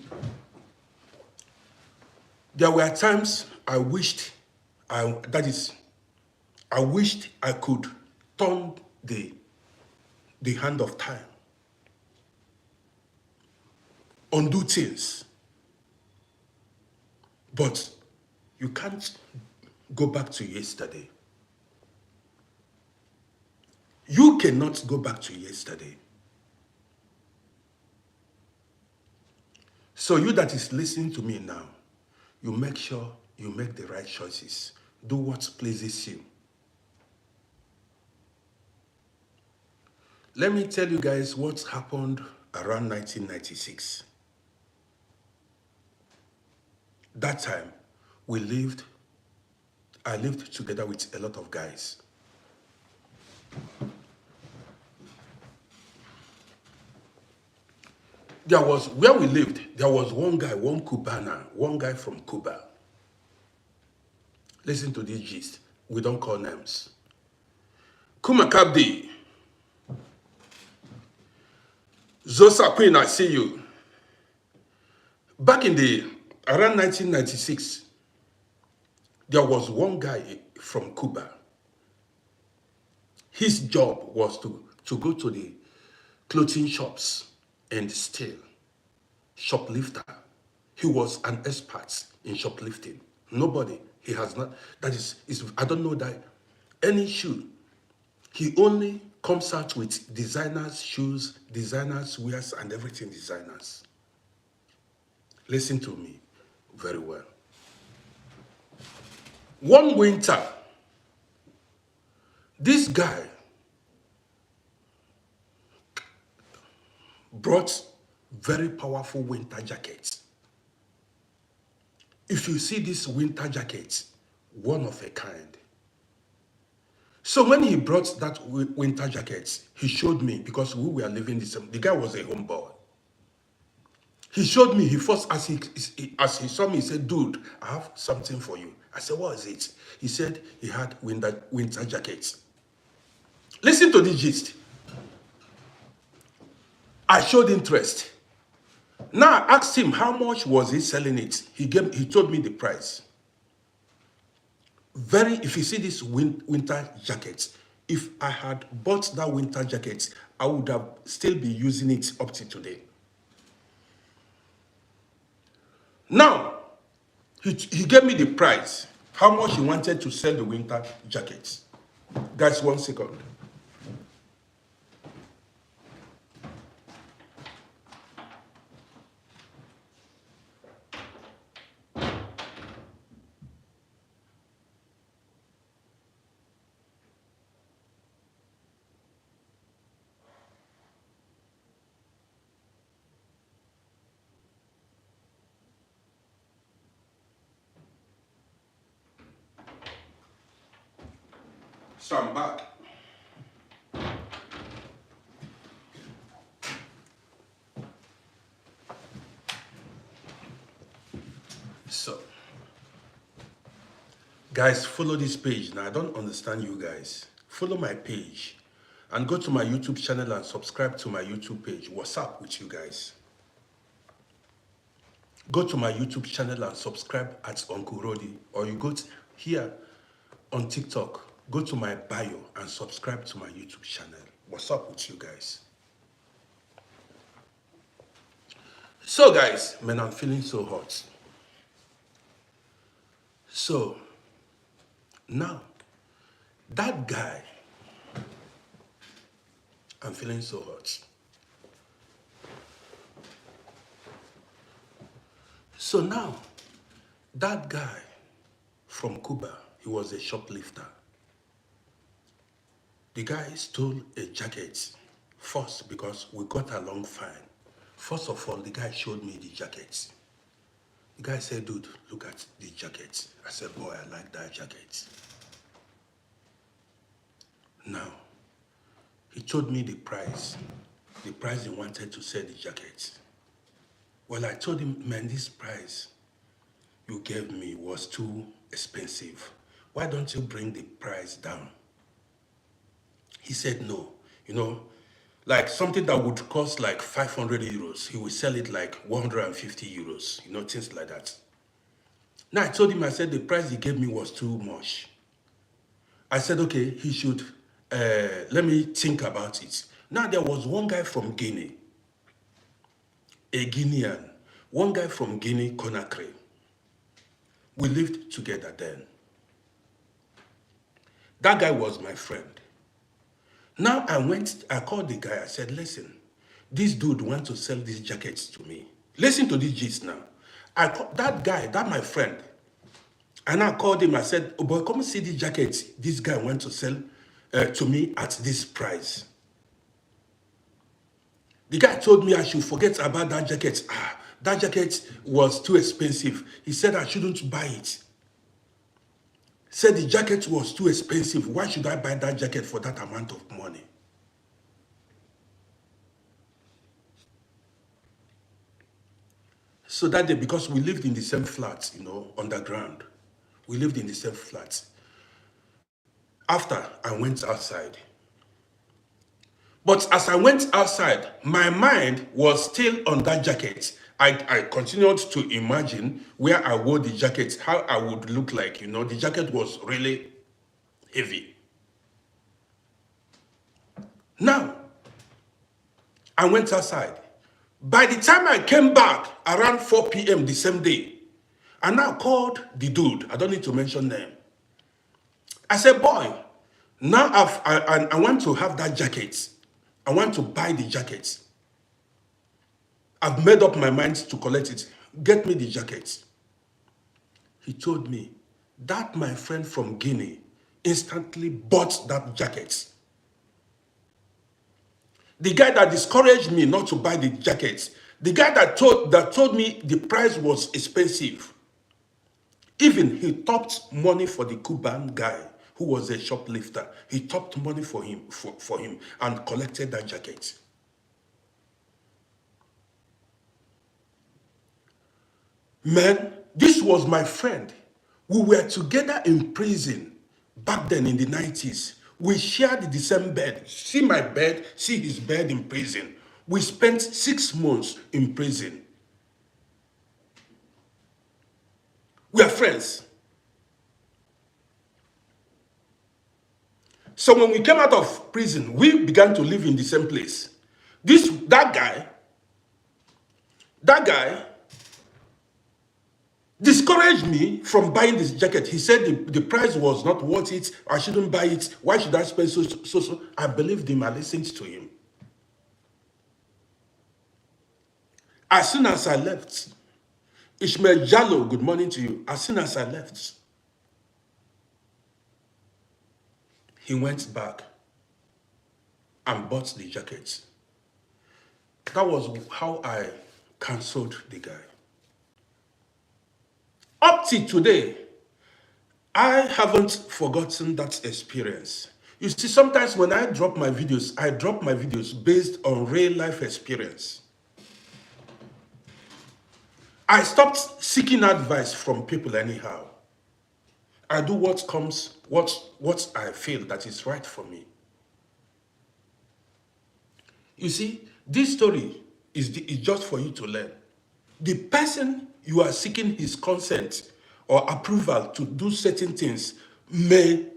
there were times I wished I could turn the hand of time, undo things. But you can't go back to yesterday. You cannot go back to yesterday. So you that is listening to me now, you make sure you make the right choices. Do what pleases you. Let me tell you guys what happened around 1996. That time, I lived together with a lot of guys. Where we lived, there was one guy from Cuba. Listen to this gist. We don't call names. Kumakabdi. Zosa Queen, I see you. Back in around 1996, there was one guy from Cuba. His job was to go to the clothing shops and steal. Shoplifter. He was an expert in shoplifting. He has not, I don't know that any shoe. He only comes out with designers shoes, designers wears, and everything designers. Listen to me very well. One winter, this guy brought very powerful winter jackets. If you see this winter jacket, one of a kind. So when he brought that winter jacket, he showed me, because we were living the guy was a homeboy. He showed me, as he saw me, he said, dude, I have something for you. I said, what is it? He said he had winter jackets. Listen to this gist. I showed interest. Now I asked him how much was he selling it. He told me the price. If you see this winter jacket, if I had bought that winter jacket, I would have still be using it up to today. Now, he gave me the price, how much he wanted to sell the winter jackets. Guys, 1 second. So I'm back. So, guys, follow this page. Now, I don't understand you guys. Follow my page and go to my YouTube channel and subscribe to my YouTube page. What's up with you guys? Go to my YouTube channel and subscribe at Uncle Rody, or you go here on TikTok. Go to my bio and subscribe to my YouTube channel. What's up with you guys? So, guys, man, I'm feeling so hot. So, now, that guy, I'm feeling so hot. So now, that guy from Cuba, he was a shoplifter. The guy stole a jacket first because we got along fine. First of all, the guy showed me the jacket. The guy said, dude, look at the jacket. I said, boy, I like that jacket. Now, he told me the price he wanted to sell the jacket. Well, I told him, man, this price you gave me was too expensive. Why don't you bring the price down? He said no. You know, like something that would cost like 500 euros, he will sell it like 150 euros, you know, things like that. Now I told him, I said the price he gave me was too much. I said, okay, he should, let me think about it. Now there was one guy from Guinea, a Guinean, one guy from Guinea, Conakry. We lived together then. That guy was my friend. Now I called the guy, I said, listen, this dude wants to sell these jackets to me. Listen to this gist now. I called that guy, that my friend, and I called him, I said, oh boy, come see the jackets this guy wants to sell to me at this price. The guy told me I should forget about that jacket. That jacket was too expensive. He said I shouldn't buy it. Said the jacket was too expensive. Why should I buy that jacket for that amount of money? So that day, because we lived in the same flat, you know, underground. We lived in the same flat. After, I went outside. But as I went outside, my mind was still on that jacket. I continued to imagine where I wore the jacket, how I would look like, you know. The jacket was really heavy. Now, I went outside. By the time I came back around 4 p.m. the same day, I now called the dude. I don't need to mention name. I said, boy, now I want to have that jacket. I want to buy the jacket. I've made up my mind to collect it. Get me the jacket. He told me that my friend from Guinea instantly bought that jacket. The guy that discouraged me not to buy the jacket, the guy that told me the price was expensive, even he topped money for the Cuban guy who was a shoplifter. He topped money for him and collected that jacket. Man, this was my friend. We were together in prison back then in the 90s. We shared the same bed. See my bed, see his bed in prison. We spent 6 months in prison. We are friends. So when we came out of prison, we began to live in the same place. That guy discouraged me from buying this jacket. He said the price was not worth it. I shouldn't buy it. Why should I spend so? I believed him. I listened to him. As soon as I left, Ishmael Jallo, good morning to you. As soon as I left, he went back and bought the jacket. That was how I cancelled the guy. Up till today, I haven't forgotten that experience. You see, sometimes when I drop my videos based on real life experience. I stopped seeking advice from people anyhow. I do what I feel that is right for me. You see, this story is just for you to learn. The person you are seeking his consent or approval to do certain things may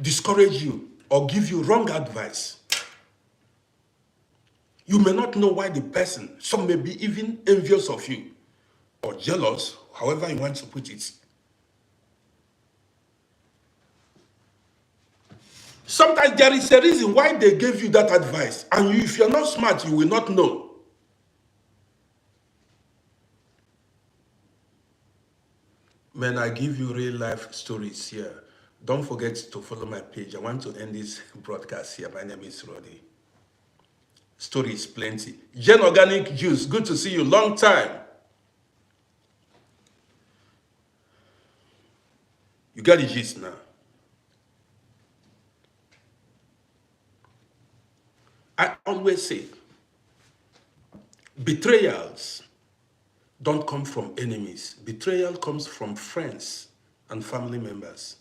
discourage you or give you wrong advice. You may not know why the person, some may be even envious of you or jealous, however you want to put it. Sometimes there is a reason why they gave you that advice, and if you're not smart, you will not know. Man, I give you real life stories here. Don't forget to follow my page. I want to end this broadcast here. My name is Roddy. Stories plenty. Gen Organic Juice, good to see you. Long time. You got the gist now. I always say, betrayals don't come from enemies. Betrayal comes from friends and family members.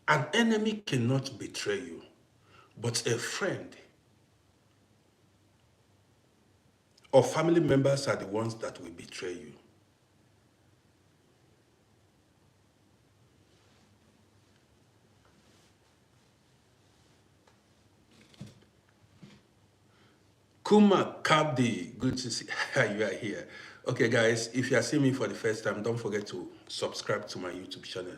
An enemy cannot betray you, but a friend or family members are the ones that will betray you. Kuma Kabdi, good to see you are here. Okay, guys, if you are seeing me for the first time, don't forget to subscribe to my YouTube channel.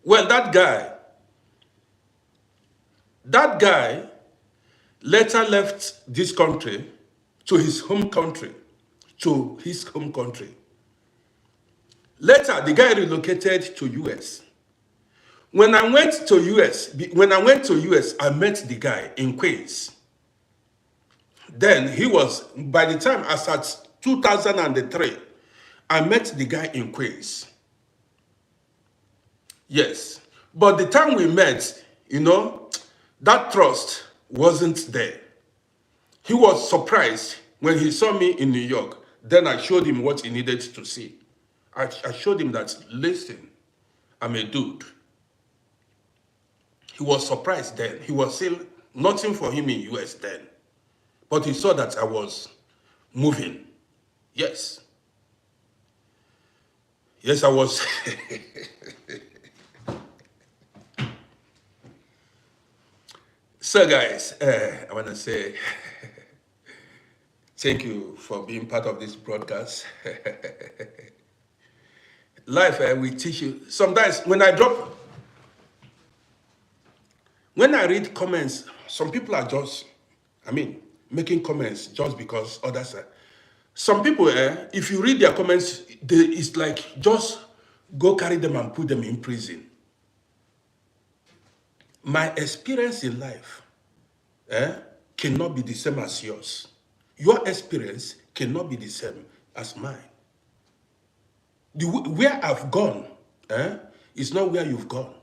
Well, that guy later left this country to his home country, Later, the guy relocated to US. When I went to US, I met the guy in Queens. Then by the time I started 2003, I met the guy in Queens. Yes. But the time we met, that trust wasn't there. He was surprised when he saw me in New York. Then I showed him what he needed to see. I showed him that, listen, I'm a dude. He was surprised then. He was still nothing for him in US then. But he saw that I was moving. Yes. Yes, I was. So guys, I want to say thank you for being part of this broadcast. Life will teach you. Sometimes when I read comments, some people are just, making comments just because others are. Some people, if you read their comments, it's like just go carry them and put them in prison. My experience in life cannot be the same as yours. Your experience cannot be the same as mine. Where I've gone is not where you've gone.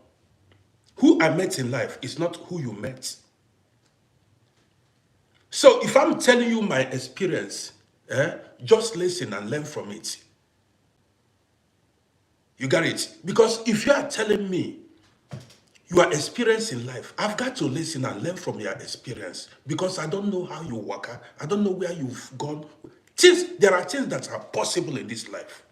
Who I met in life is not who you met. So if I'm telling you my experience, just listen and learn from it. You got it? Because if you are telling me your experience in life, I've got to listen and learn from your experience, because I don't know how you work. I don't know where you've gone. There are things that are possible in this life.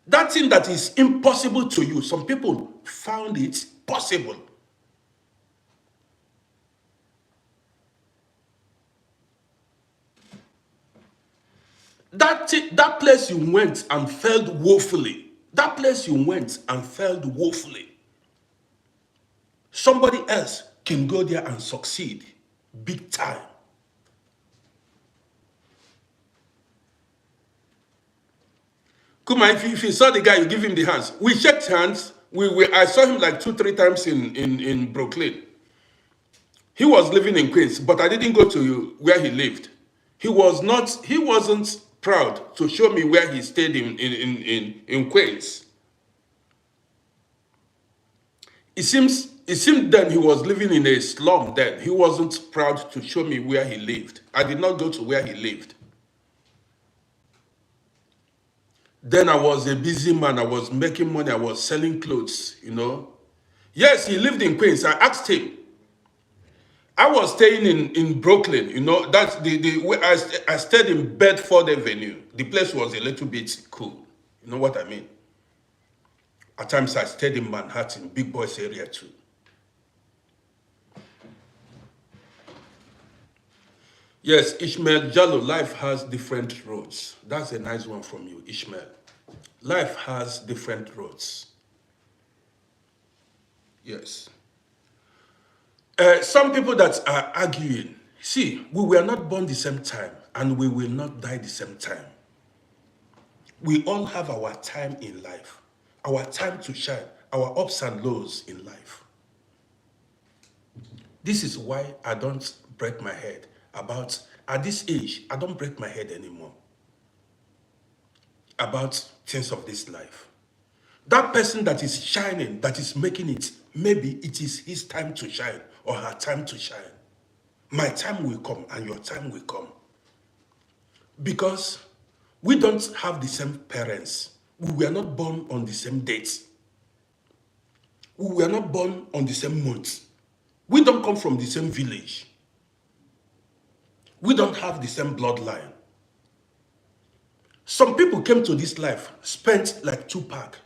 That thing that is impossible to you, some people found it possible. That place you went and failed woefully. That place you went and failed woefully. Somebody else can go there and succeed big time. Kuma, if you saw the guy, you give him the hands. We shook hands. I saw him like 2-3 times in Brooklyn. He was living in Queens, but I didn't go to where he lived. He wasn't proud to show me where he stayed in Queens. It seemed then he was living in a slum then. He wasn't proud to show me where he lived. I did not go to where he lived. Then I was a busy man. I was making money. I was selling clothes, Yes, he lived in Queens. I asked him. I was staying in Brooklyn, That's the way I stayed in Bedford Avenue. The place was a little bit cool. You know what I mean? At times I stayed in Manhattan, Big Boys area too. Yes, Ishmael Jallo, life has different roads. That's a nice one from you, Ishmael. Life has different roads. Yes. Some people that are arguing, see, we were not born the same time and we will not die the same time. We all have our time in life, our time to shine, our ups and lows in life. This is why I don't break my head about, at this age, I don't break my head anymore about things of this life. That person that is shining, that is making it, maybe it is his time to shine or her time to shine. My time will come and your time will come. Because we don't have the same parents. We were not born on the same dates. We were not born on the same month. We don't come from the same village. We don't have the same bloodline. Some people came to this life, spent like Tupac.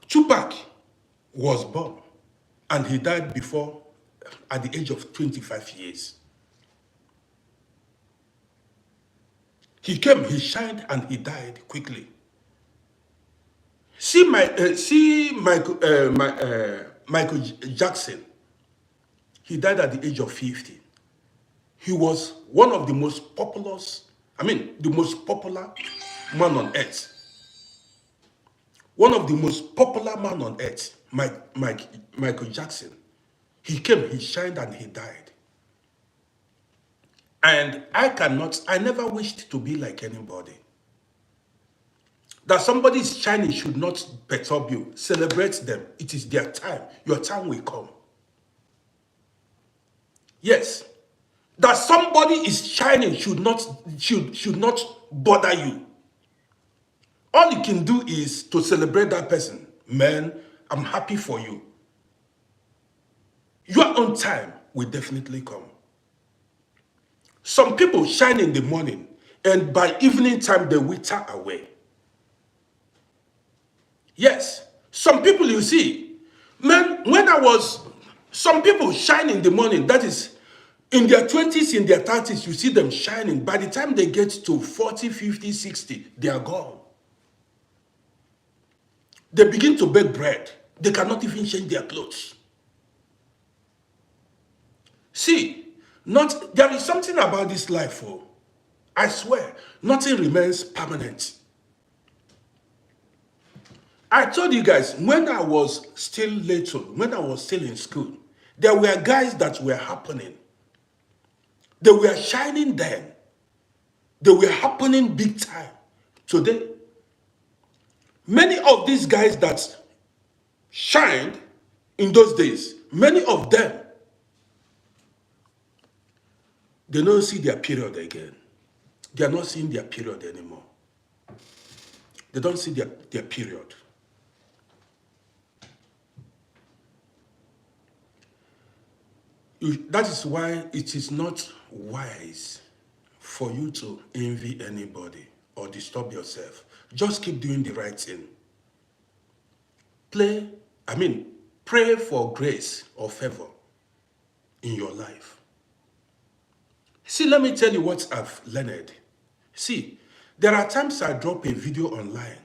Tupac was born and he died before, at the age of 25 years. He came, he shined, and he died quickly. See Michael Jackson. He died at the age of 50. He was one of the most popular man on earth. One of the most popular man on earth, Michael Jackson. He came, he shined, and he died. And I never wished to be like anybody. That somebody's shining should not perturb you. Celebrate them. It is their time. Your time will come. Yes. That somebody is shining should not bother you. All you can do is to celebrate that person. Man, I'm happy for you. Your own time will definitely come. Some people shine in the morning, and by evening time, they wither away. Yes. Some people you see, man, some people shine in the morning, that is, in their 20s, in their 30s, you see them shining. By the time they get to 40, 50, 60, they are gone. They begin to bake bread. They cannot even change their clothes. See, there is something about this life, I swear, nothing remains permanent. I told you guys, when I was still little, when I was still in school, there were guys that were happening. They were shining then. They were happening big time. Today, many of these guys that shined in those days, many of them, they don't see their period again. They are not seeing their period anymore. They don't see their period. That is why it is not wise for you to envy anybody or disturb yourself. Just keep doing the right thing. Pray for grace or favor in your life. See, let me tell you what I've learned. See, There are times I drop a video online.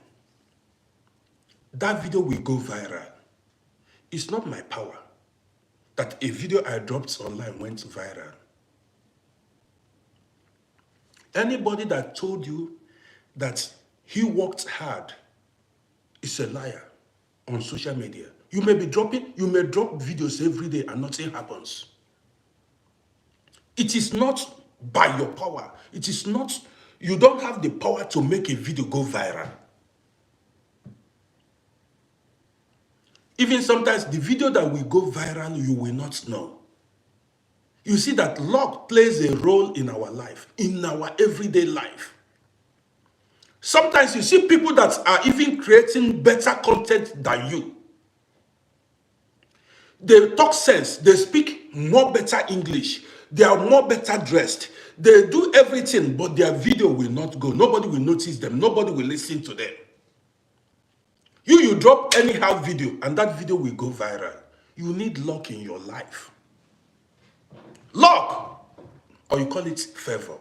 That video will go viral. It's not my power that a video I dropped online went viral. Anybody that told you that he worked hard is a liar on social media. You may drop videos every day and nothing happens. It is not by your power. It is not, you don't have the power to make a video go viral. Even sometimes the video that will go viral, you will not know. You see that luck plays a role in our life, in our everyday life. Sometimes you see people that are even creating better content than you. They talk sense, they speak more better English, they are more better dressed, they do everything, but their video will not go. Nobody will notice them, nobody will listen to them. You drop anyhow video and that video will go viral. You need luck in your life. Luck, or you call it favor.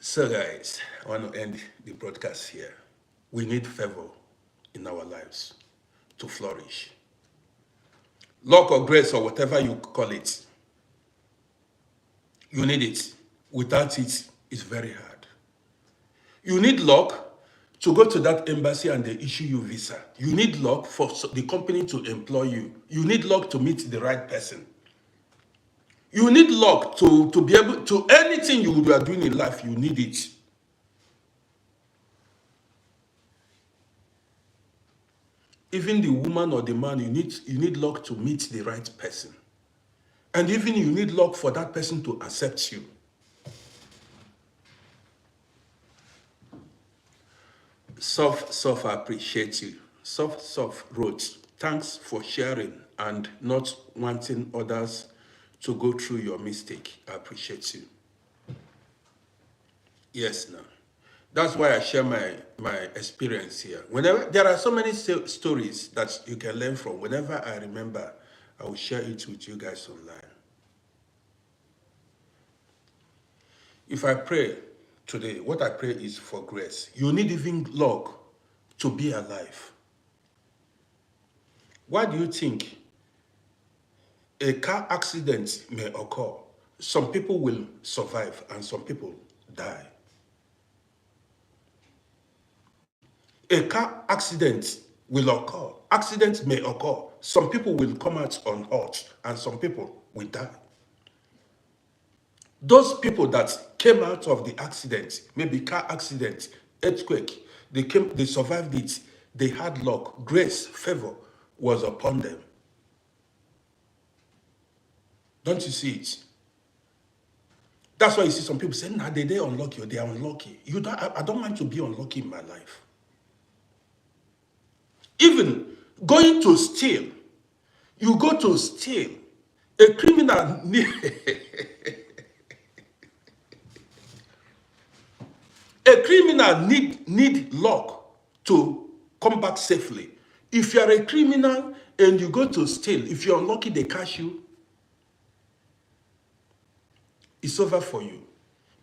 So guys, I want to end the broadcast here. We need favor in our lives to flourish. Luck or grace or whatever you call it, you need it. Without it, it's very hard. You need luck to go to that embassy and they issue you visa. You need luck for the company to employ you. You need luck to meet the right person. You need luck to be able to, anything you are doing in life, you need it. Even the woman or the man, you need luck to meet the right person. And even you need luck for that person to accept you. Soft, I appreciate you. Soft wrote, thanks for sharing and not wanting others to go through your mistake. I appreciate you. Yes, no. That's why I share my experience here. Whenever there are so many stories that you can learn from. Whenever I remember, I will share it with you guys online. If I pray today, what I pray is for grace. You need even luck to be alive. Why do you think a car accident may occur? Some people will survive and some people die. A car accident will occur. Accidents may occur. Some people will come out unhurt and some people will die. Those people that came out of the accident, maybe car accident, earthquake, they survived it, they had luck, grace, favor was upon them. Don't you see it? That's why you see some people say, nah, they unlucky or they are unlucky. I don't want to be unlucky in my life. Even going to steal, you go to steal, a criminal need luck to come back safely. If you are a criminal and you go to steal, if you're unlucky, they catch you, it's over for you.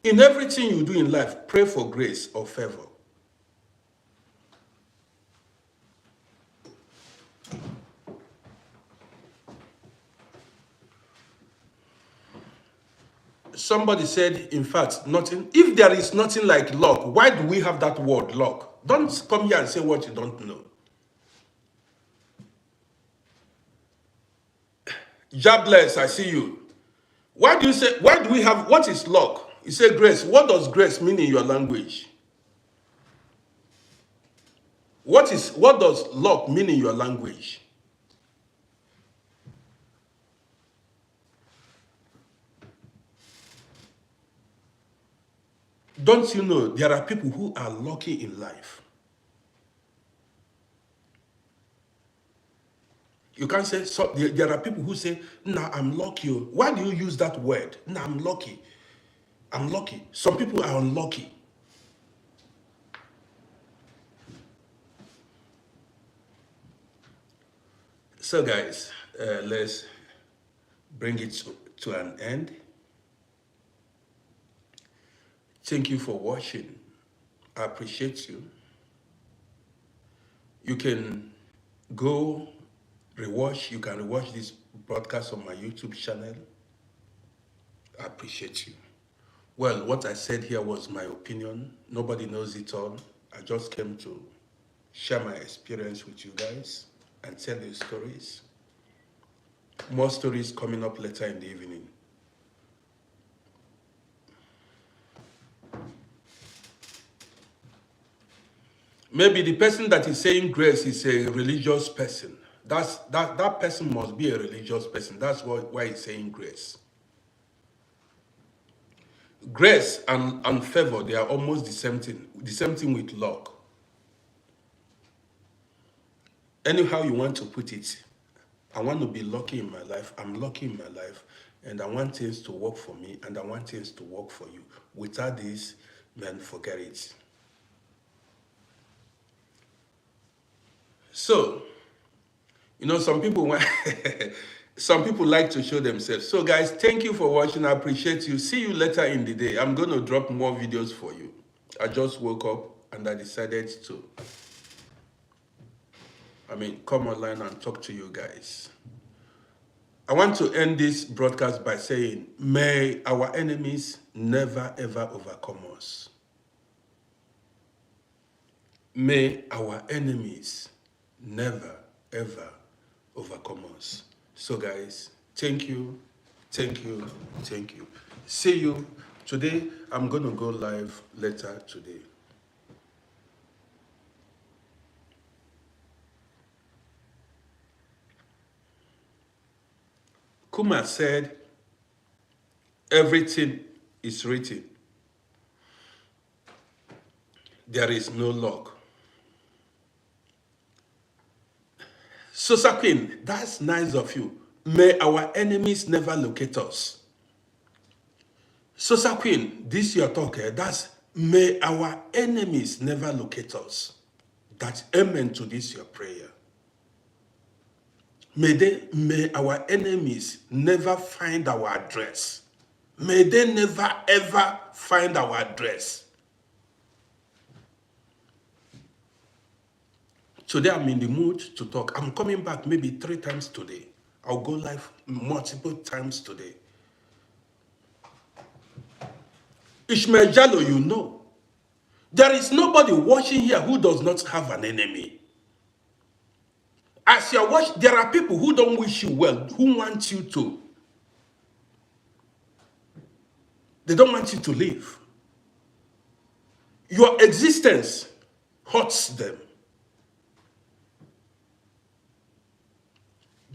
In everything you do in life, pray for grace or favor. Somebody said, in fact, nothing. If there is nothing like luck, why do we have that word luck? Don't come here and say what you don't know. Jobless, I see you. Why do we have, what is luck? You say grace. What does grace mean in your language? What does luck mean in your language? Don't you know there are people who are lucky in life? You can't say, so there are people who say, nah, I'm lucky. Why do you use that word? Nah, I'm lucky. I'm lucky. Some people are unlucky. So guys, let's bring it to an end. Thank you for watching. I appreciate you. You can go rewatch. You can rewatch this broadcast on my YouTube channel. I appreciate you. Well, what I said here was my opinion. Nobody knows it all. I just came to share my experience with you guys and tell you stories. More stories coming up later in the evening. Maybe the person that is saying grace is a religious person. That person must be a religious person. That's why he's saying grace. Grace and favor, they are almost the same thing. The same thing with luck. Anyhow you want to put it, I want to be lucky in my life. I'm lucky in my life. And I want things to work for me. And I want things to work for you. Without this, man, forget it. So, some people some people like to show themselves. So guys, thank you for watching. I appreciate you. See you later in the day. I'm going to drop more videos for you. I just woke up and I decided to come online and talk to you guys. I want to end this broadcast by saying, may our enemies never ever overcome us. May our enemies never ever overcome us. So guys, thank you, thank you, thank you. See you. Today, I'm going to go live later today. Kuma said, everything is written. There is no luck. So, Queen, that's nice of you. May our enemies never locate us. So, Queen, this your talk here. That's may our enemies never locate us. That's amen to this your prayer. May our enemies never find our address. May they never ever find our address. Today I'm in the mood to talk. I'm coming back maybe 3 times today. I'll go live multiple times today. Ishmael Jallo, there is nobody watching here who does not have an enemy. As you're watching, there are people who don't wish you well, who want you to. They don't want you to live. Your existence hurts them.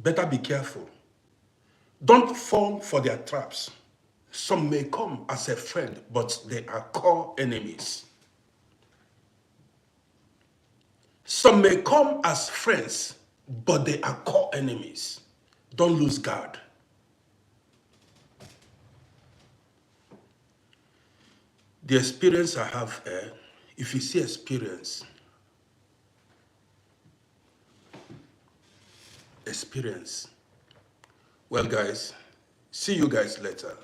Better be careful. Don't fall for their traps. Some may come as a friend, but they are core enemies. Some may come as friends, but they are core enemies. Don't lose guard. The experience I have, if you see experience. Well, guys, see you guys later.